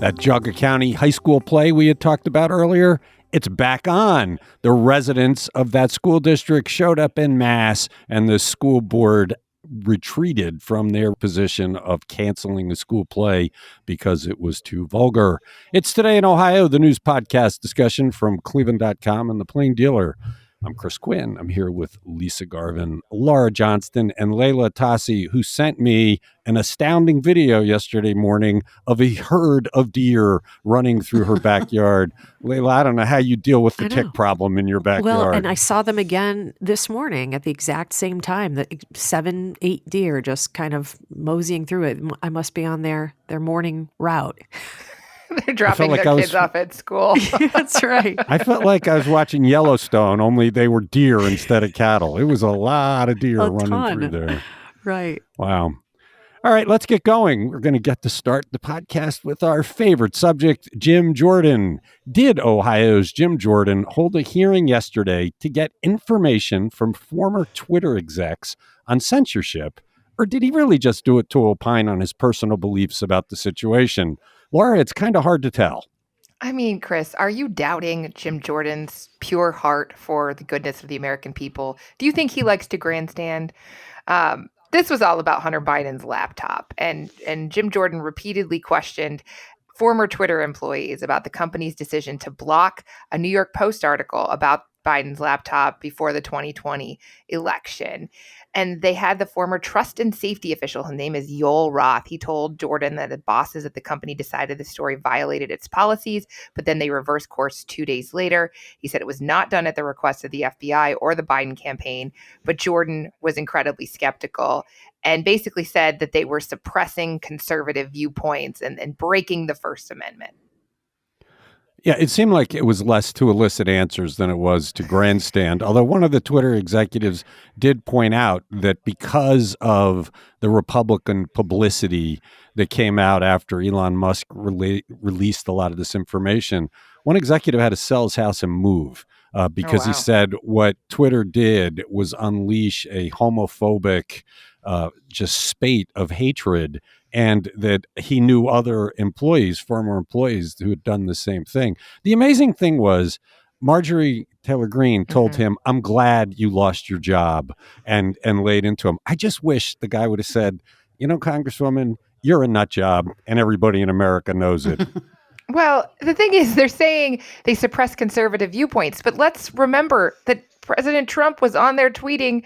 That Cuyahoga County high school play we had talked about earlier, it's back on. The residents of that school district showed up en masse, and the school board retreated from their position of canceling the school play because it was too vulgar. It's Today in Ohio, the news podcast discussion from cleveland.com and the Plain Dealer. I'm Chris Quinn. I'm here with Lisa Garvin, Laura Johnston, and Layla Tassi, who sent me an astounding video yesterday morning of a herd of deer running through her backyard. Layla, I don't know how you deal with the tick problem in your backyard. Well, and I saw them again this morning at the exact same time, that 7, 8 deer just kind of moseying through it. I must be on their morning route. They're dropping their kids off at school. That's right. I felt like I was watching Yellowstone, only they were deer instead of cattle. It was a lot of deer running through there. Right. Wow. All right, let's get going. We're going to get to start the podcast with our favorite subject, Jim Jordan. Did Ohio's Jim Jordan hold a hearing yesterday to get information from former Twitter execs on censorship, or did he really just do it to opine on his personal beliefs about the situation? Laura, it's kind of hard to tell. I mean, Chris, are you doubting Jim Jordan's pure heart for the goodness of the American people? Do you think he likes to grandstand? This was all about Hunter Biden's laptop, and Jim Jordan repeatedly questioned former Twitter employees about the company's decision to block a New York Post article about Biden's laptop before the 2020 election. And they had the former trust and safety official, his name is Yoel Roth. He told Jordan that the bosses at the company decided the story violated its policies, but then they reversed course 2 days later. He said it was not done at the request of the FBI or the Biden campaign, but Jordan was incredibly skeptical and basically said that they were suppressing conservative viewpoints and breaking the First Amendment. Yeah, it seemed like it was less to elicit answers than it was to grandstand. Although one of the Twitter executives did point out that because of the Republican publicity that came out after Elon Musk released a lot of this information, one executive had to sell his house and move because he said what Twitter did was unleash a homophobic just spate of hatred, and that he knew other employees, former employees, who had done the same thing. The amazing thing was Marjorie Taylor Greene told him, "I'm glad you lost your job," and laid into him. I just wish the guy would have said, "You know, Congresswoman, you're a nut job, and everybody in America knows it." Well, the thing is, they're saying they suppress conservative viewpoints, but let's remember that President Trump was on there tweeting,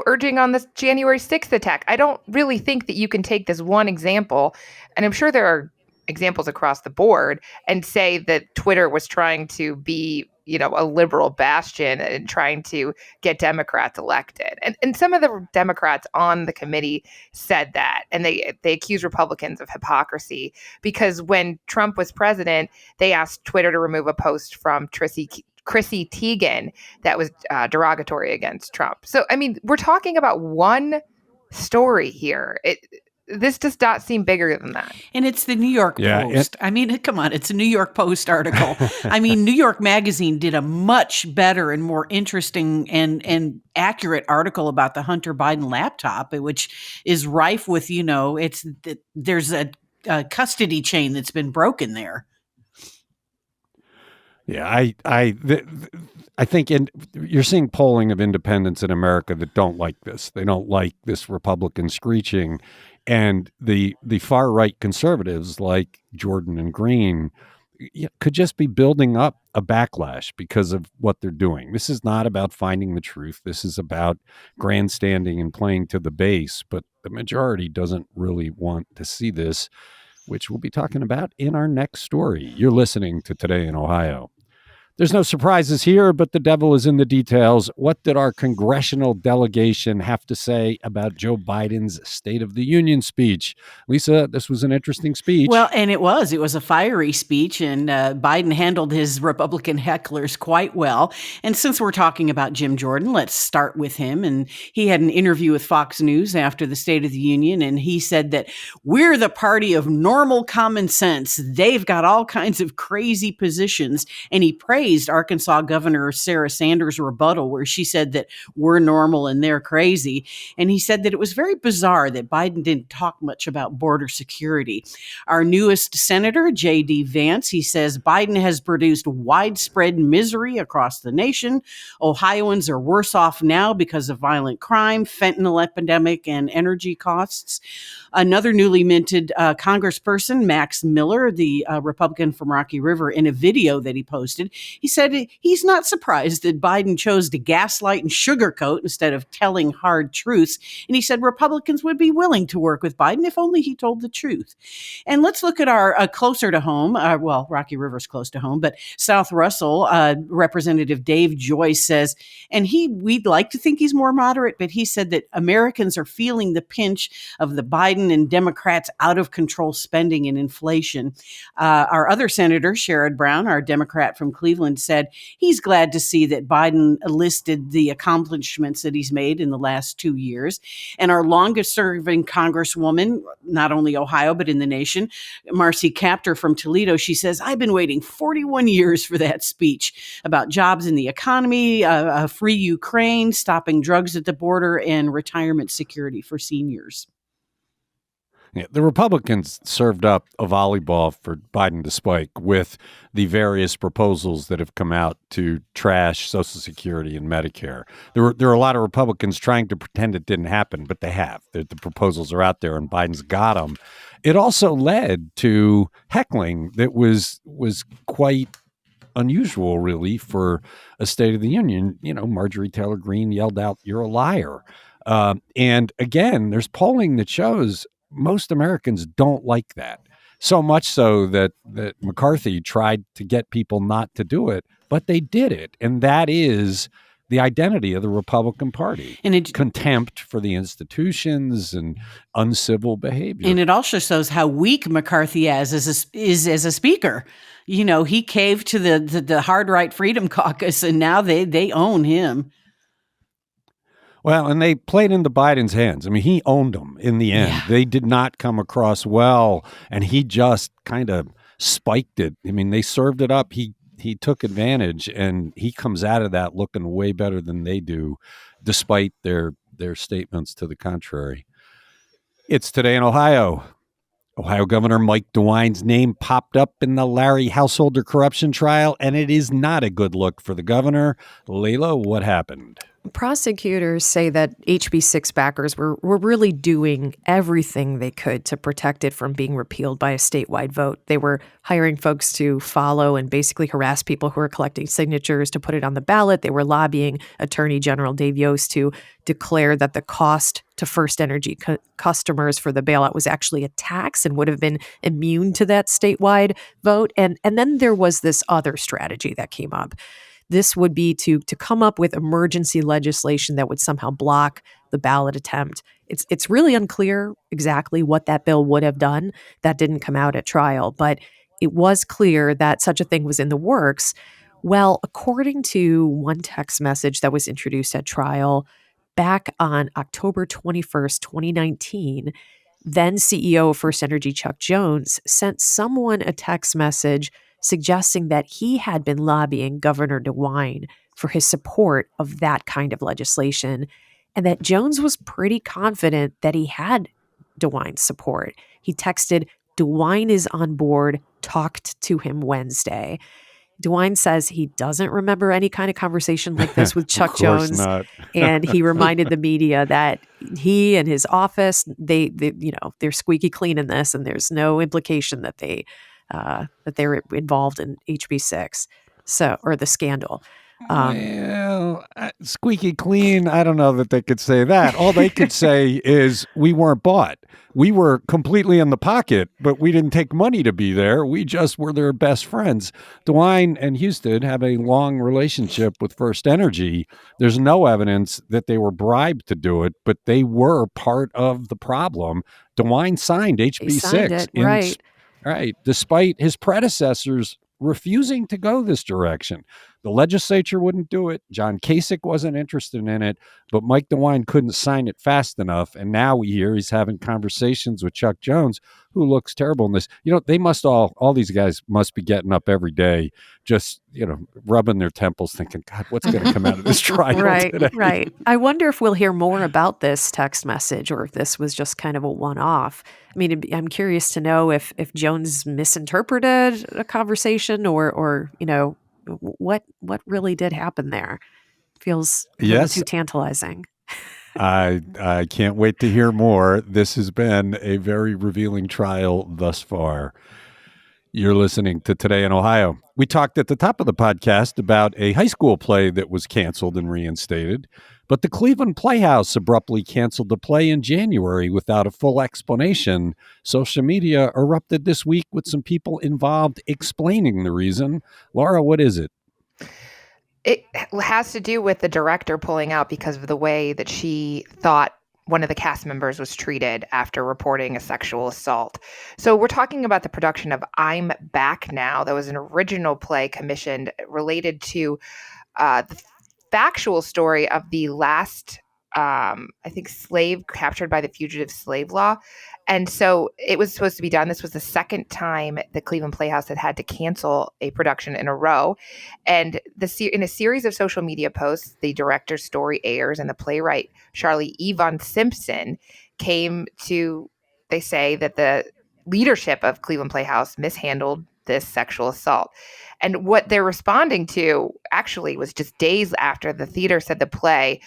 urging on this January 6th attack. I don't really think that you can take this one example, and I'm sure there are examples across the board, and say that Twitter was trying to be, a liberal bastion and trying to get Democrats elected. And some of the Democrats on the committee said that, and they accused Republicans of hypocrisy, because when Trump was president, they asked Twitter to remove a post from Chrissy Teigen that was derogatory against Trump. So, I mean, we're talking about one story here. This does not seem bigger than that. And it's the New York Post. I mean, come on, it's a New York Post article. I mean, New York Magazine did a much better and more interesting and accurate article about the Hunter Biden laptop, which is rife with, there's a custody chain that's been broken there. Yeah, I think you're seeing polling of independents in America that don't like this. They don't like this Republican screeching. And the far-right conservatives like Jordan and Green could just be building up a backlash because of what they're doing. This is not about finding the truth. This is about grandstanding and playing to the base. But the majority doesn't really want to see this, which we'll be talking about in our next story. You're listening to Today in Ohio. There's no surprises here, but the devil is in the details. What did our congressional delegation have to say about Joe Biden's State of the Union speech? Lisa, this was an interesting speech. Well, and it was a fiery speech, and Biden handled his Republican hecklers quite well. And since we're talking about Jim Jordan, let's start with him. And he had an interview with Fox News after the State of the Union, and he said that we're the party of normal common sense. They've got all kinds of crazy positions, and he praised praised Arkansas Governor Sarah Sanders' rebuttal, where she said that we're normal and they're crazy. And he said that it was very bizarre that Biden didn't talk much about border security. Our newest senator, J.D. Vance, he says Biden has produced widespread misery across the nation. Ohioans are worse off now because of violent crime, fentanyl epidemic, and energy costs. Another newly minted congressperson, Max Miller, the Republican from Rocky River, in a video that he posted, he said he's not surprised that Biden chose to gaslight and sugarcoat instead of telling hard truths. And he said Republicans would be willing to work with Biden if only he told the truth. And let's look at our closer to home. Well, Rocky River's close to home, but South Russell, Representative Dave Joyce says, and we'd like to think he's more moderate, but he said that Americans are feeling the pinch of the Biden and Democrats' out of control spending and inflation. Our other senator, Sherrod Brown, our Democrat from Cleveland, said he's glad to see that Biden listed the accomplishments that he's made in the last 2 years. And our longest serving Congresswoman, not only Ohio, but in the nation, Marcy Kaptur from Toledo, she says, I've been waiting 41 years for that speech about jobs in the economy, free Ukraine, stopping drugs at the border, and retirement security for seniors. Yeah, the Republicans served up a volleyball for Biden to spike with the various proposals that have come out to trash Social Security and Medicare. There are a lot of Republicans trying to pretend it didn't happen, but they have. The proposals are out there, and Biden's got them. It also led to heckling that was quite unusual, really, for a State of the Union. You know, Marjorie Taylor Greene yelled out, "You're a liar." And again, there's polling that shows most Americans don't like that. So much so that McCarthy tried to get people not to do it, but they did it. And that is the identity of the Republican Party. And contempt for the institutions and uncivil behavior. And it also shows how weak McCarthy is as a speaker. You know, he caved to the hard right Freedom Caucus, and now they own him. Well, and they played into Biden's hands. I mean, he owned them in the end. Yeah. They did not come across well, and he just kind of spiked it. I mean, they served it up. He took advantage, and he comes out of that looking way better than they do, despite their statements to the contrary. It's Today in Ohio. Ohio Governor Mike DeWine's name popped up in the Larry Householder corruption trial, and it is not a good look for the governor. Layla, what happened? Prosecutors say that HB 6 backers were really doing everything they could to protect it from being repealed by a statewide vote. They were hiring folks to follow and basically harass people who were collecting signatures to put it on the ballot. They were lobbying Attorney General Dave Yost to declare that the cost to First Energy customers for the bailout was actually a tax and would have been immune to that statewide vote. And then there was this other strategy that came up. This would be to come up with emergency legislation that would somehow block the ballot attempt. It's really unclear exactly what that bill would have done. That didn't come out at trial, but it was clear that such a thing was in the works. Well, according to one text message that was introduced at trial back on October 21st, 2019, then CEO of First Energy Chuck Jones sent someone a text message suggesting that he had been lobbying Governor DeWine for his support of that kind of legislation, and that Jones was pretty confident that he had DeWine's support. He texted, "DeWine is on board, talked to him Wednesday." DeWine says he doesn't remember any kind of conversation like this with Chuck Jones. Not. And he reminded the media that he and his office, they're squeaky clean in this, and there's no implication that they're involved in HB 6, or the scandal. Squeaky clean, I don't know that they could say that. All they could say is we weren't bought. We were completely in the pocket, but we didn't take money to be there. We just were their best friends. DeWine and Houston have a long relationship with First Energy. There's no evidence that they were bribed to do it, but they were part of the problem. DeWine signed HB 6. Right, despite his predecessors refusing to go this direction. The legislature wouldn't do it. John Kasich wasn't interested in it, but Mike DeWine couldn't sign it fast enough. And now we hear he's having conversations with Chuck Jones, who looks terrible in this. They must all these guys must be getting up every day, just, rubbing their temples thinking, God, what's going to come out of this trial today? Right. I wonder if we'll hear more about this text message or if this was just kind of a one-off. I mean, I'm curious to know if Jones misinterpreted a conversation or what really did happen there. Feels a little too tantalizing. I can't wait to hear more. This has been a very revealing trial thus far. You're listening to Today in Ohio. We talked at the top of the podcast about a high school play that was canceled and reinstated, but the Cleveland Playhouse abruptly canceled the play in January without a full explanation. Social media erupted this week with some people involved explaining the reason. Laura, what is it? It has to do with the director pulling out because of the way that she thought one of the cast members was treated after reporting a sexual assault. So we're talking about the production of I'm Back Now. That was an original play commissioned related to the factual story of the last, slave captured by the fugitive slave law. And so it was supposed to be done. This was the second time the Cleveland Playhouse had to cancel a production in a row. And in a series of social media posts, the director's story airs, and the playwright, Charlie Yvonne Simpson, they say that the leadership of Cleveland Playhouse mishandled this sexual assault. And what they're responding to actually was just days after the theater said the play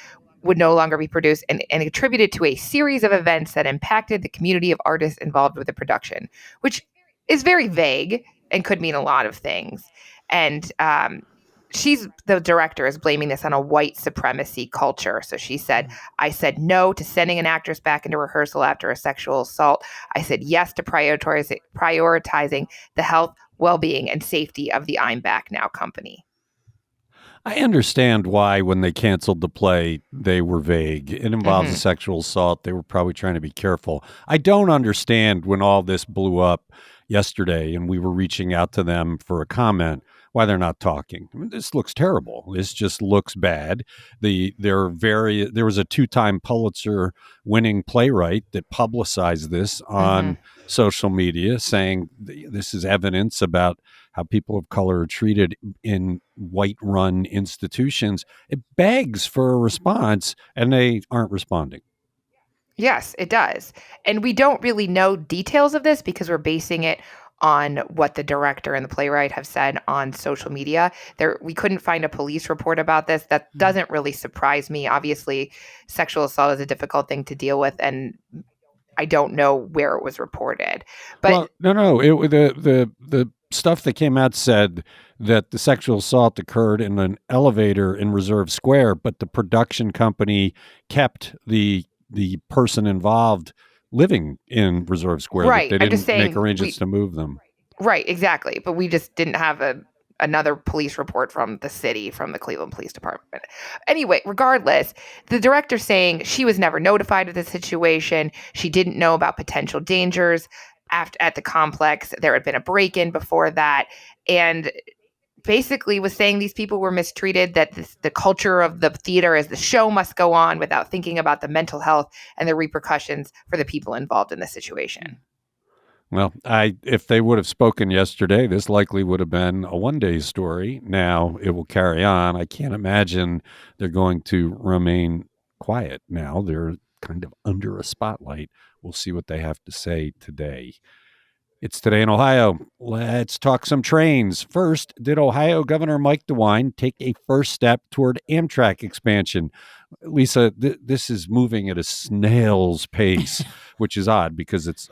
would no longer be produced and attributed to a series of events that impacted the community of artists involved with the production, which is very vague and could mean a lot of things. And the director is blaming this on a white supremacy culture. So she said, I said no to sending an actress back into rehearsal after a sexual assault. I said yes to prioritizing the health, well-being, and safety of the I'm Back Now company. I understand why when they canceled the play, they were vague. It involves a sexual assault. They were probably trying to be careful. I don't understand when all this blew up yesterday and we were reaching out to them for a comment, why they're not talking. I mean, this looks terrible. This just looks bad. There was a 2-time Pulitzer winning playwright that publicized this on social media, saying this is evidence about how people of color are treated in white-run institutions. It begs for a response, and they aren't responding. Yes, it does. And we don't really know details of this because we're basing it on what the director and the playwright have said on social media. We couldn't find a police report about this. That doesn't really surprise me. Obviously, sexual assault is a difficult thing to deal with, and I don't know where it was reported. But The stuff that came out said that the sexual assault occurred in an elevator in Reserve Square, but the production company kept the person involved living in Reserve Square. Right. They didn't make arrangements to move them. Right, exactly. But we just didn't have another police report from the city, from the Cleveland Police Department. Anyway, regardless, the director's saying she was never notified of the situation. She didn't know about potential dangers at the complex. There had been a break-in before that, and basically was saying these people were mistreated, that the culture of the theater is the show must go on without thinking about the mental health and the repercussions for the people involved in the situation. Well, if they would have spoken yesterday, this likely would have been a one-day story. Now it will carry on. I can't imagine they're going to remain quiet now. They're kind of under a spotlight. We'll see what they have to say today. It's Today in Ohio. Let's talk some trains. First, did Ohio Governor Mike DeWine take a first step toward Amtrak expansion? Lisa, this is moving at a snail's pace, which is odd because it's,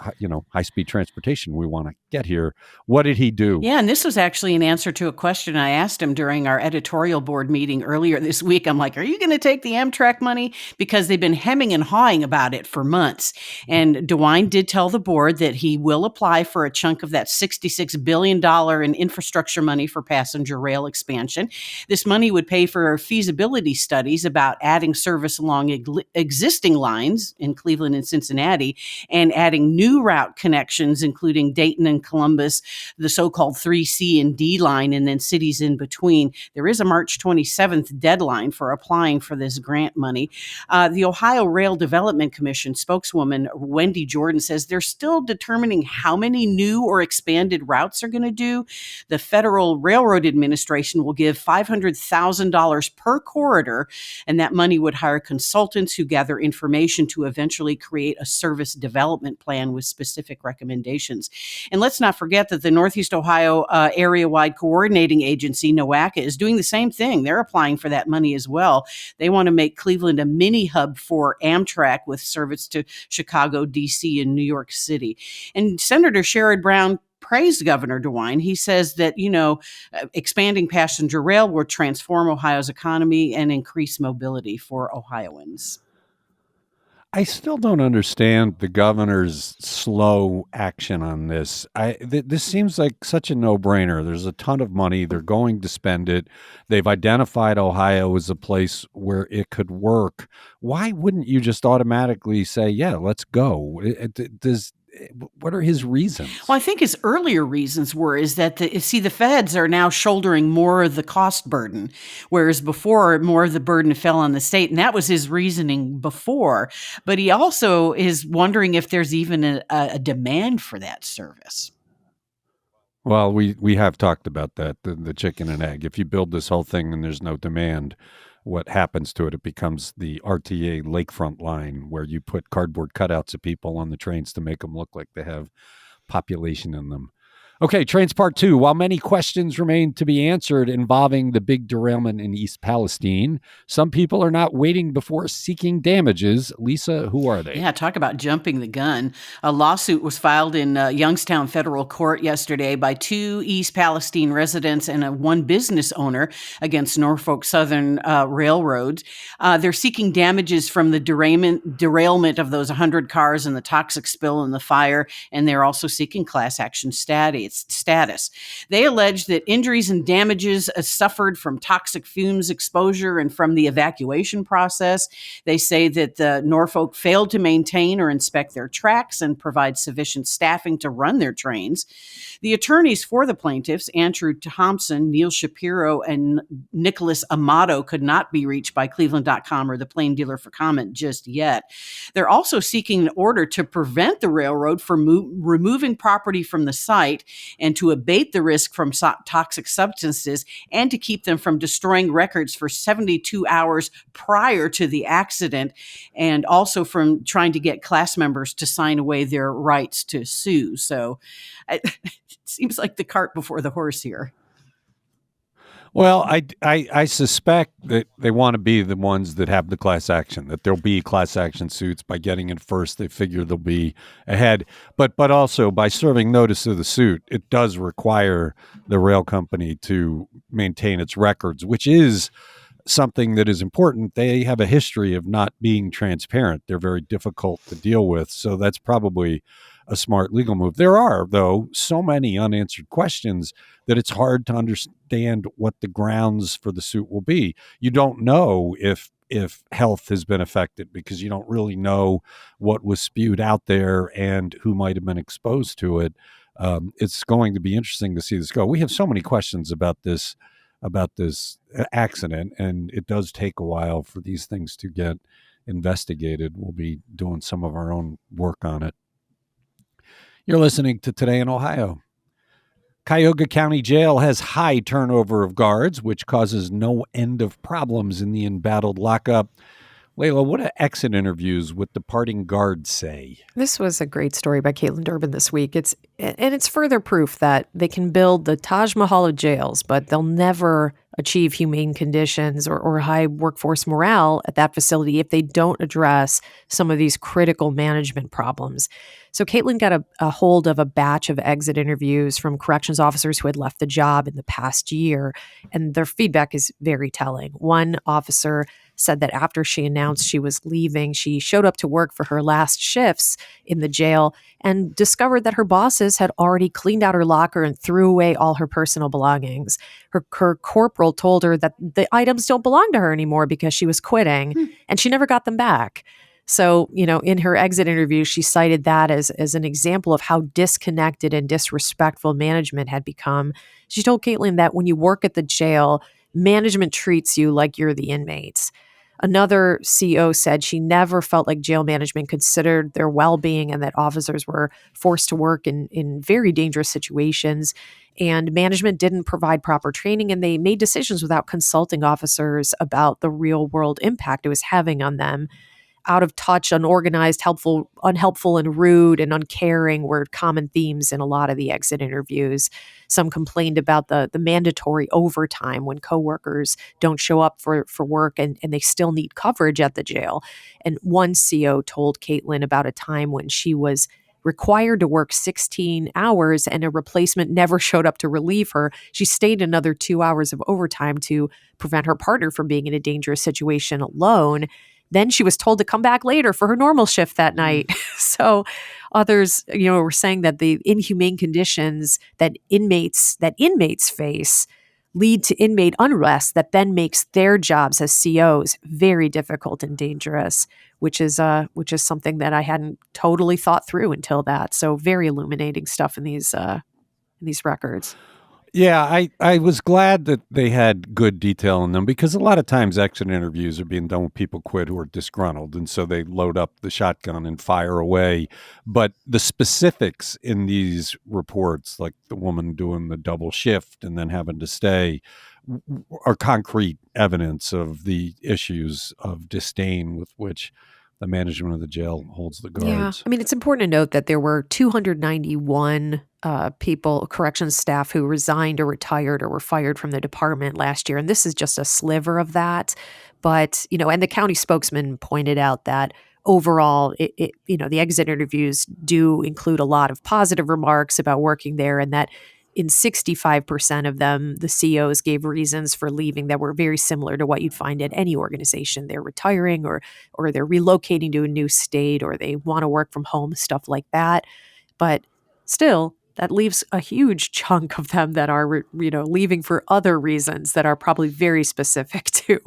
high-speed transportation we want to get here. What did he do? Yeah, and this was actually an answer to a question I asked him during our editorial board meeting earlier this week. I'm like, are you going to take the Amtrak money? Because they've been hemming and hawing about it for months. And DeWine did tell the board that he will apply for a chunk of that $66 billion in infrastructure money for passenger rail expansion. This money would pay for feasibility studies about adding adding service along existing lines in Cleveland and Cincinnati, and adding new route connections, including Dayton and Columbus, the so-called 3C and D line, and then cities in between. There is a March 27th deadline for applying for this grant money. The Ohio Rail Development Commission spokeswoman Wendy Jordan says they're still determining how many new or expanded routes are going to do. The Federal Railroad Administration will give $500,000 per corridor, and that money would hire consultants who gather information to eventually create a service development plan with specific recommendations. And let's not forget that the Northeast Ohio Area-Wide Coordinating Agency, NOACA, is doing the same thing. They're applying for that money as well. They want to make Cleveland a mini hub for Amtrak with service to Chicago, D.C., and New York City. And Senator Sherrod Brown praised Governor DeWine. He says that, expanding passenger rail will transform Ohio's economy and increase mobility for Ohioans. I still don't understand the governor's slow action on this. This seems like such a no-brainer. There's a ton of money. They're going to spend it. They've identified Ohio as a place where it could work. Why wouldn't you just automatically say, yeah, let's go? What are his reasons? Well, I think his earlier reasons is that the feds are now shouldering more of the cost burden, whereas before more of the burden fell on the state, and that was his reasoning before. But he also is wondering if there's even a demand for that service. Well, we have talked about that, the chicken and egg. If you build this whole thing and there's no demand, what happens to it? It becomes the RTA lakefront line where you put cardboard cutouts of people on the trains to make them look like they have population in them. Okay, Trains Part 2. While many questions remain to be answered involving the big derailment in East Palestine, some people are not waiting before seeking damages. Lisa, who are they? Yeah, talk about jumping the gun. A lawsuit was filed in Youngstown Federal Court yesterday by 2 East Palestine residents and one business owner against Norfolk Southern Railroad. They're seeking damages from the derailment of those 100 cars and the toxic spill and the fire, and they're also seeking class action status. They allege that injuries and damages suffered from toxic fumes exposure and from the evacuation process. They say that the Norfolk failed to maintain or inspect their tracks and provide sufficient staffing to run their trains. The attorneys for the plaintiffs, Andrew Thompson, Neil Shapiro, and Nicholas Amato, could not be reached by cleveland.com or the Plain Dealer for comment just yet. They're also seeking an order to prevent the railroad from removing property from the site and to abate the risk from toxic substances and to keep them from destroying records for 72 hours prior to the accident, and also from trying to get class members to sign away their rights to sue. So it seems like the cart before the horse here. Well, I suspect that they want to be the ones that have the class action, that there'll be class action suits. By getting in first, they figure they'll be ahead. But also by serving notice of the suit, it does require the rail company to maintain its records, which is something that is important. They have a history of not being transparent. They're very difficult to deal with. So that's probably a smart legal move. There are, though, so many unanswered questions that it's hard to understand what the grounds for the suit will be. You don't know if health has been affected because you don't really know what was spewed out there and who might have been exposed to it. It's going to be interesting to see this go. We have so many questions about this accident, and it does take a while for these things to get investigated. We'll be doing some of our own work on it. You're listening to Today in Ohio. Cuyahoga County Jail has high turnover of guards, which causes no end of problems in the embattled lockup. Layla, what do exit interviews with departing guards say? This was a great story by Caitlin Durbin this week. It's further proof that they can build the Taj Mahal of jails, but they'll never achieve humane conditions or high workforce morale at that facility if they don't address some of these critical management problems. So Caitlin got a hold of a batch of exit interviews from corrections officers who had left the job in the past year, and their feedback is very telling. One officer said that after she announced she was leaving, she showed up to work for her last shifts in the jail and discovered that her bosses had already cleaned out her locker and threw away all her personal belongings. Her corporal told her that the items don't belong to her anymore because she was quitting, and she never got them back. So, in her exit interview, she cited that as an example of how disconnected and disrespectful management had become. She told Caitlin that when you work at the jail, management treats you like you're the inmates. Another CO said she never felt like jail management considered their well-being and that officers were forced to work in very dangerous situations. And management didn't provide proper training, and they made decisions without consulting officers about the real-world impact it was having on them. Out of touch, unorganized, unhelpful, and rude and uncaring were common themes in a lot of the exit interviews. Some complained about the mandatory overtime when coworkers don't show up for work and they still need coverage at the jail. And one CO told Caitlin about a time when she was required to work 16 hours and a replacement never showed up to relieve her. She stayed another 2 hours of overtime to prevent her partner from being in a dangerous situation alone. Then she was told to come back later for her normal shift that night. So others, were saying that the inhumane conditions that inmates face lead to inmate unrest that then makes their jobs as COs very difficult and dangerous, which is something that I hadn't totally thought through until that. So very illuminating stuff in these records. Yeah, I was glad that they had good detail in them because a lot of times exit interviews are being done with people quit who are disgruntled, and so they load up the shotgun and fire away. But the specifics in these reports, like the woman doing the double shift and then having to stay, are concrete evidence of the issues of disdain with which the management of the jail holds the guards. Yeah, I mean, it's important to note that there were 291 people, corrections staff, who resigned or retired or were fired from the department last year. And this is just a sliver of that. But, and the county spokesman pointed out that overall, the exit interviews do include a lot of positive remarks about working there, and that in 65% of them, the COs gave reasons for leaving that were very similar to what you'd find at any organization. They're retiring or they're relocating to a new state, or they want to work from home, stuff like that. But still, that leaves a huge chunk of them that are, leaving for other reasons that are probably very specific to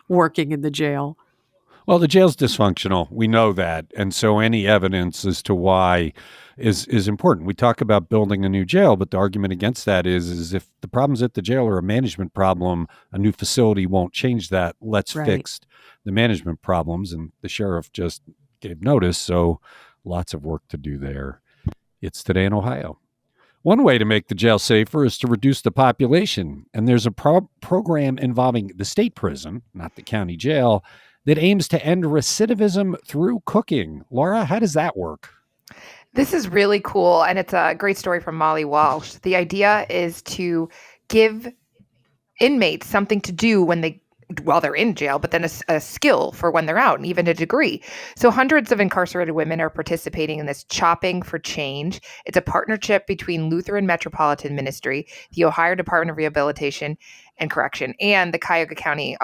working in the jail. Well, the jail's dysfunctional. We know that. And so any evidence as to why is important. We talk about building a new jail, but the argument against that is if the problems at the jail are a management problem, a new facility won't change that. Let's fix the management problems. And the sheriff just gave notice, so lots of work to do there. It's Today in Ohio. One way to make the jail safer is to reduce the population. And there's a program involving the state prison, not the county jail, that aims to end recidivism through cooking. Laura, how does that work? This is really cool, and it's a great story from Molly Walsh. The idea is to give inmates something to do while they're in jail, but then a skill for when they're out, and even a degree. So hundreds of incarcerated women are participating in this Chopping for Change. It's a partnership between Lutheran Metropolitan Ministry, the Ohio Department of Rehabilitation and Correction, and the Cuyahoga County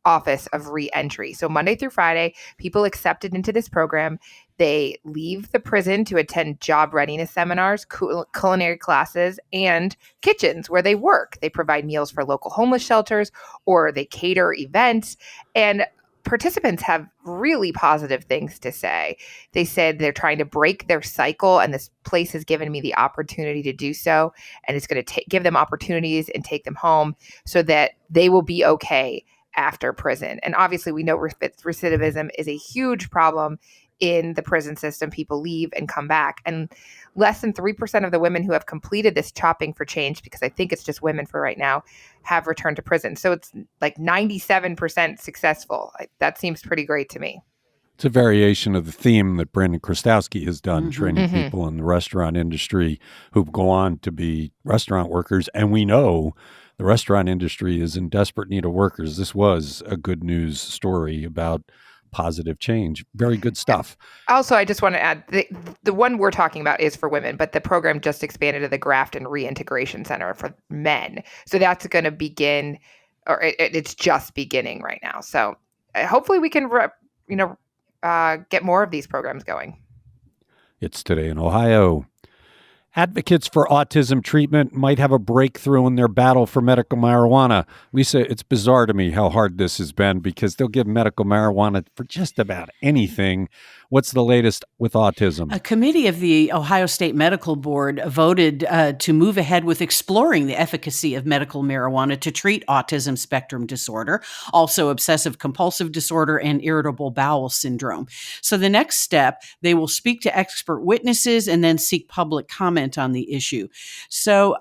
Office of Reentry. So Monday through Friday, people accepted into this program, they leave the prison to attend job readiness seminars, culinary classes, and kitchens where they work. They provide meals for local homeless shelters, or they cater events. And participants have really positive things to say. They said they're trying to break their cycle, and this place has given me the opportunity to do so. And it's going to give them opportunities and take them home so that they will be okay after prison. And obviously we know recidivism is a huge problem in the prison system. People leave and come back. And less than 3% of the women who have completed this Chopping for Change, because I think it's just women for right now, have returned to prison. So it's like 97% successful. That seems pretty great to me. It's a variation of the theme that Brandon Krastowski has done, training people in the restaurant industry who go on to be restaurant workers. And we know the restaurant industry is in desperate need of workers. This was a good news story about positive change. Very good stuff. Also, I just want to add, the one we're talking about is for women, but the program just expanded to the Graft and Reintegration Center for men. So that's going to begin, or it's just beginning right now. So hopefully we can, get more of these programs going. It's Today in Ohio. Advocates for autism treatment might have a breakthrough in their battle for medical marijuana. Lisa, it's bizarre to me how hard this has been because they'll give medical marijuana for just about anything. What's the latest with autism? A committee of the Ohio State Medical Board voted to move ahead with exploring the efficacy of medical marijuana to treat autism spectrum disorder, also obsessive compulsive disorder and irritable bowel syndrome. So the next step, they will speak to expert witnesses and then seek public comment on the issue. So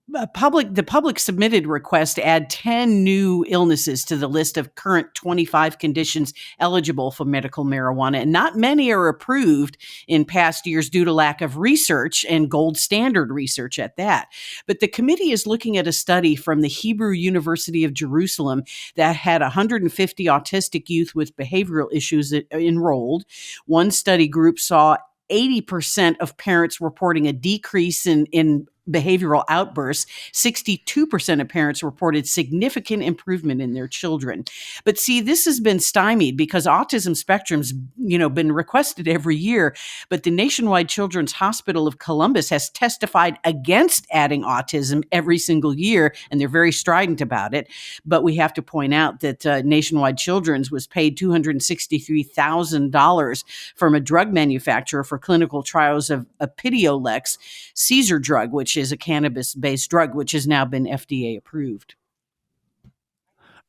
the public submitted request to add 10 new illnesses to the list of current 25 conditions eligible for medical marijuana. And not many are approved in past years due to lack of research and gold standard research at that. But the committee is looking at a study from the Hebrew University of Jerusalem that had 150 autistic youth with behavioral issues enrolled. One study group saw 80% of parents reporting a decrease in behavioral outbursts. 62% of parents reported significant improvement in their children. But see, this has been stymied because autism spectrum's, been requested every year. But the Nationwide Children's Hospital of Columbus has testified against adding autism every single year, and they're very strident about it. But we have to point out that Nationwide Children's was paid $263,000 from a drug manufacturer for clinical trials of Epidiolex, Caesar drug, which is a cannabis-based drug, which has now been FDA approved.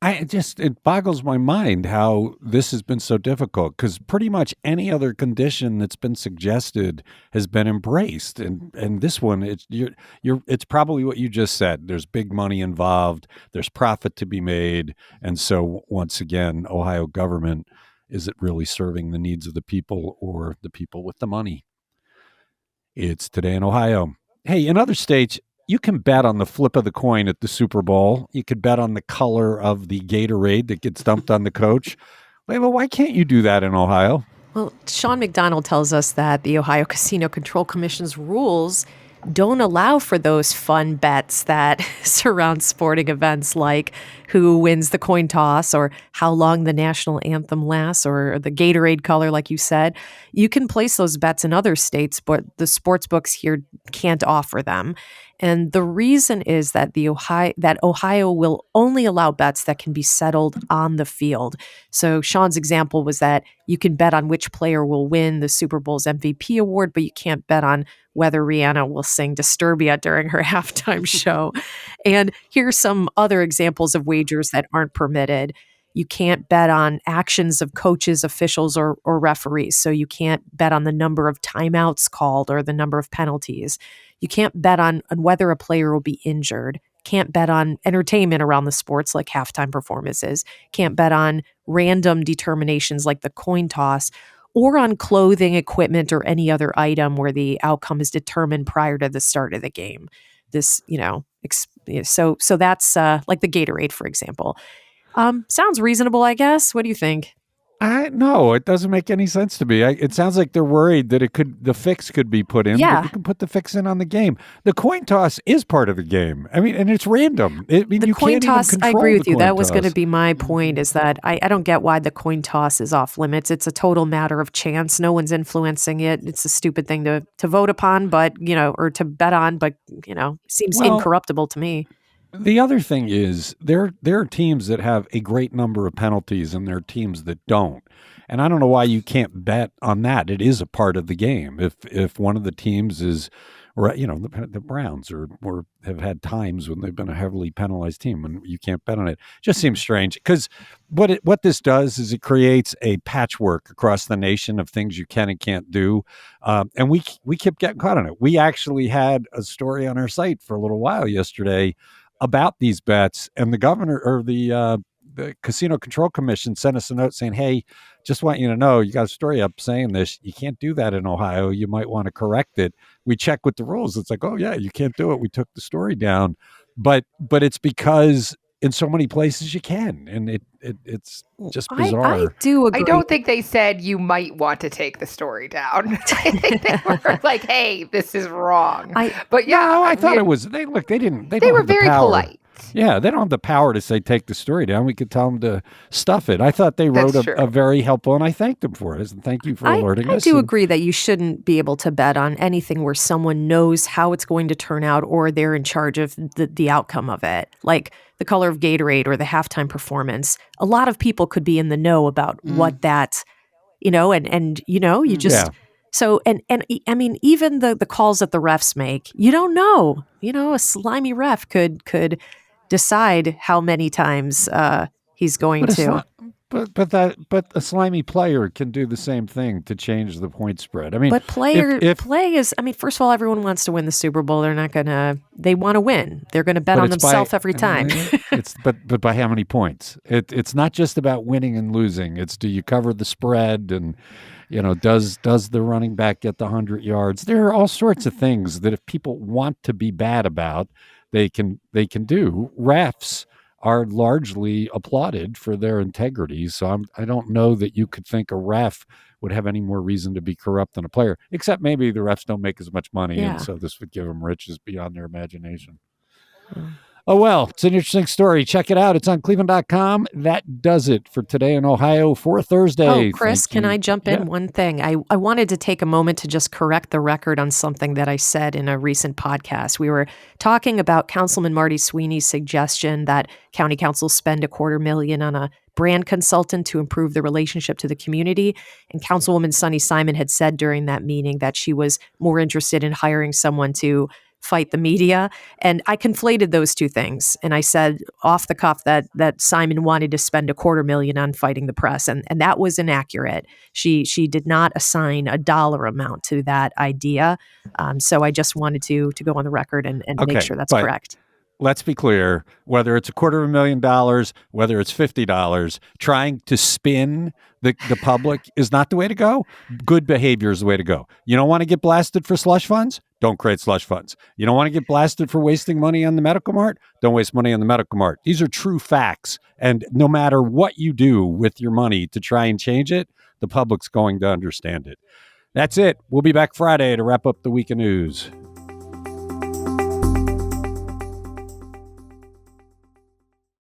It boggles my mind how this has been so difficult because pretty much any other condition that's been suggested has been embraced, and this one, it's probably what you just said. There's big money involved. There's profit to be made, and so once again, Ohio government, is it really serving the needs of the people or the people with the money? It's Today in Ohio. Hey, in other states, you can bet on the flip of the coin at the Super Bowl. You could bet on the color of the Gatorade that gets dumped on the coach. Well, why can't you do that in Ohio? Well, Sean McDonald tells us that the Ohio Casino Control Commission's rules don't allow for those fun bets that surround sporting events like who wins the coin toss or how long the national anthem lasts or the Gatorade color, like you said. You can place those bets in other states, but the sports books here can't offer them. And the reason is that Ohio will only allow bets that can be settled on the field. So Sean's example was that you can bet on which player will win the Super Bowl's MVP award, but you can't bet on whether Rihanna will sing Disturbia during her halftime show. And here's some other examples of wagers that aren't permitted. You can't bet on actions of coaches, officials, or referees. So you can't bet on the number of timeouts called or the number of penalties. You can't bet on whether a player will be injured. Can't bet on entertainment around the sports like halftime performances. Can't bet on random determinations like the coin toss or on clothing, equipment, or any other item where the outcome is determined prior to the start of the game. This, so that's like the Gatorade, for example. Sounds reasonable, I guess. What do you think? No, it doesn't make any sense to me. It sounds like they're worried that the fix could be put in. Yeah. But you can put the fix in on the game. The coin toss is part of the game. I mean, and it's random. The coin toss, I agree with you. That was going to be my point, is that I don't get why the coin toss is off limits. It's a total matter of chance. No one's influencing it. It's a stupid thing to vote upon, but, or to bet on, but, seems incorruptible to me. The other thing is there are teams that have a great number of penalties and there are teams that don't. And I don't know why you can't bet on that. It is a part of the game. If one of the teams is, the Browns or have had times when they've been a heavily penalized team and you can't bet on it. Just seems strange because what this does is it creates a patchwork across the nation of things you can and can't do. And we kept getting caught on it. We actually had a story on our site for a little while yesterday about these bets, and the governor or the Casino Control Commission sent us a note saying, hey, just want you to know, you got a story up saying this. You can't do that in Ohio. You might want to correct it. We check with the rules. It's like, oh, yeah, you can't do it. We took the story down. But it's because in so many places you can, and it's just bizarre. I do agree. I don't think they said you might want to take the story down. I think they were like, "Hey, this is wrong." I thought it was. They were very polite. Yeah, they don't have the power to say, take the story down. We could tell them to stuff it. I thought they wrote a very helpful, and I thanked them for it. And thank you for alerting us. I do agree that you shouldn't be able to bet on anything where someone knows how it's going to turn out or they're in charge of the outcome of it. Like the color of Gatorade or the halftime performance. A lot of people could be in the know about what that, and you just... Yeah. So, and I mean, even the calls that the refs make, you don't know. A slimy ref could decide how many times he's going to. But a slimy player can do the same thing to change the point spread. I mean, but play is. I mean, first of all, everyone wants to win the Super Bowl. They're not gonna. They want to win. They're going to bet on themselves every time. But by how many points? It's not just about winning and losing. It's do you cover the spread and. Does the running back get the 100 yards? There are all sorts of things that if people want to be bad about, they can do. Refs are largely applauded for their integrity, so I don't know that you could think a ref would have any more reason to be corrupt than a player, except maybe the refs don't make as much money, and so this would give them riches beyond their imagination. Oh, well, it's an interesting story. Check it out. It's on cleveland.com. That does it for Today in Ohio for Thursday. Oh, Chris, can I jump in? One thing. I wanted to take a moment to just correct the record on something that I said in a recent podcast. We were talking about Councilman Marty Sweeney's suggestion that county councils spend $250,000 on a brand consultant to improve the relationship to the community. And Councilwoman Sunny Simon had said during that meeting that she was more interested in hiring someone to fight the media. And I conflated those two things. And I said off the cuff that Simon wanted to spend $250,000 on fighting the press. And that was inaccurate. She did not assign a dollar amount to that idea. So I just wanted to go on the record and make sure that's correct. Let's be clear, whether it's $250,000, whether it's $50, trying to spin the public is not the way to go. Good behavior is the way to go. You don't want to get blasted for slush funds? Don't create slush funds. You don't want to get blasted for wasting money on the medical mart? Don't waste money on the medical mart. These are true facts. And no matter what you do with your money to try and change it, the public's going to understand it. That's it. We'll be back Friday to wrap up the week of news.